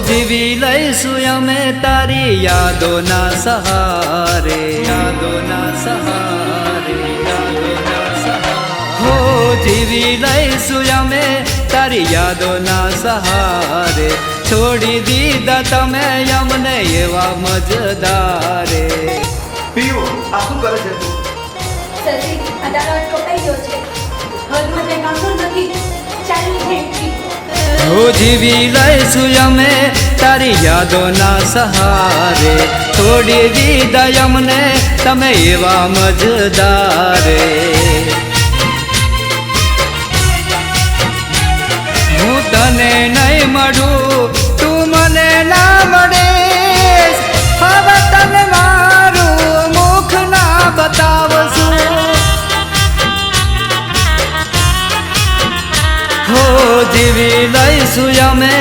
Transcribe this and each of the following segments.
જીવી લઈશું અમે તારી યાદોના સહારે, યાદોના સહારે, યાદોના સહારે. હો જીવી લઈશું અમે તારી યાદોના સહારે. છોડી દીધા તમે અમને એવા મજદારે. પીઓ આ શું કરે છે તું? સરજી આ દાડો કપાઈ ગયો છે. ઘરમાં કંઈ કામનું નથી. ચાલી ફેંકી. હો જીવી લઈશું અમે તારી યાદોના સહારે. છોડી દીધા અમને તમે એવા મજદારે. હું તને નહીં મળું તું મને ના મળીશ. હવે તને મારું મુખ ના બતાવશું. હો જીવી લઈશું અમે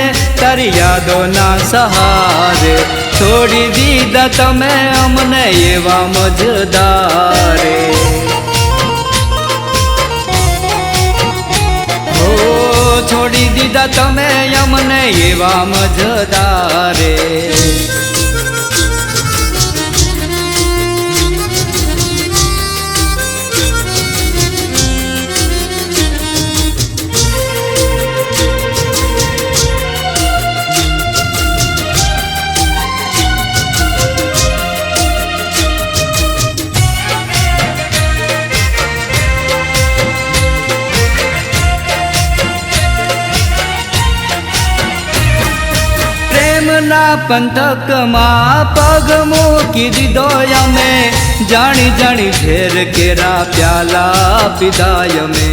તારી યાદોના સહારે. છોડી દીધા તમે અમને એવા મજદારે. હો છોડી દીધા તમે અમને એવા મજદારે. પ્રેમના પંથકમાં પગ મૂકી દીધો અમે. જાણી જાણી ઝેર કેરા પ્યાલા પીધા અમે.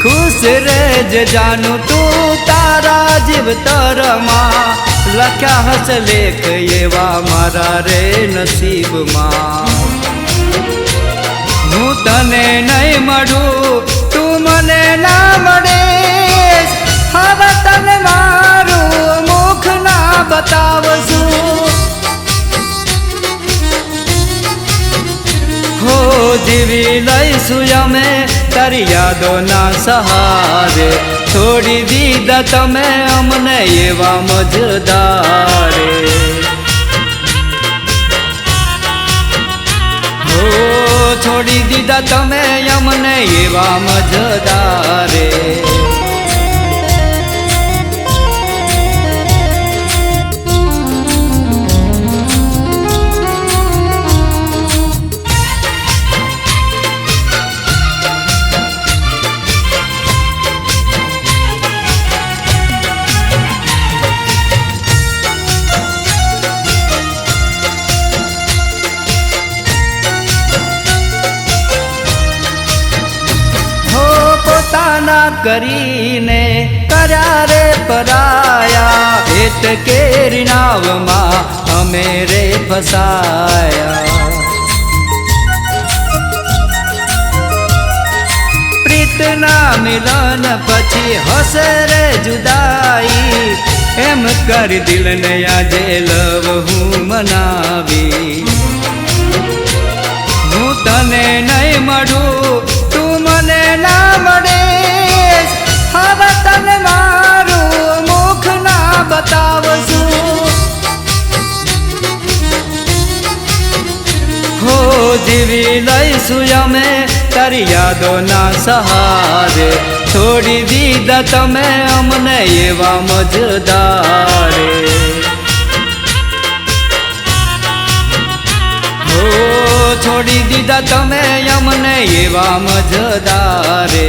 ખુશ રહેજે જાનું તું તારા જીવતરમાં. લખ્યા હશે લેખ એવા મારા રે નસીબમાં. હું તને નહીં મળું તું મને ના મળીશ. હવે તને મારું મુખ ના બતાવશું. હો જીવી લઈશું અમે તારી યાદોના સહારે. છોડી દીધા તમે અમને એવા મજદારે. હો છોડી દીધા તમે અમને એવા મજદારે. પોતાના કરીને કર્યા રે પરાયા. હેત કેરી નાવમાં અમે રે ફસાયા. પ્રીતના મિલન પછી હશે રે જુદાઈ. એમ કરી દિલને આજે લવ હું મનાવી. હું તને નહીં મળું તું મને ના મળીશ. હવે તને મારું મુખ ના બતાવશું. હો જીવી લઈશું અમે તારી યાદોના સહારે. છોડી દીધા તમે અમને એવા મજદારે. હો છોડી દીધા તમે અમને એવા મજદારે.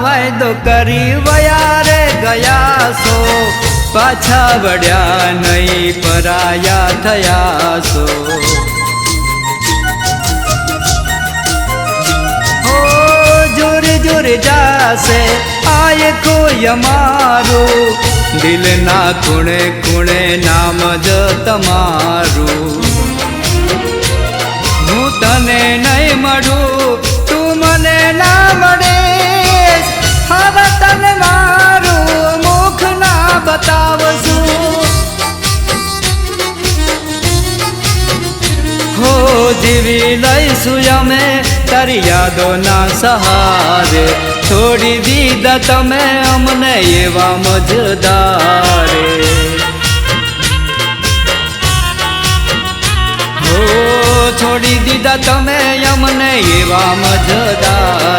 વાયદો કરી વયા રે ગયા છો. પાછા વળ્યા નહીં પરાયા થયા છો. હો જોર જોર દૂર જાશે આય કોઈ અમારું દિલના ખૂણે ખૂણે નામ જ તમારું હું તને નહીં મળું તું મને ના મળે હવે તને મારું મુખ ના બતાવશું હો જીવી લઈશું અમે તારી યાદોના સહારે છોડી દીધા તમે અમને એવા મજદારે હો છોડી દીધા તમે અમને એવા મજદારે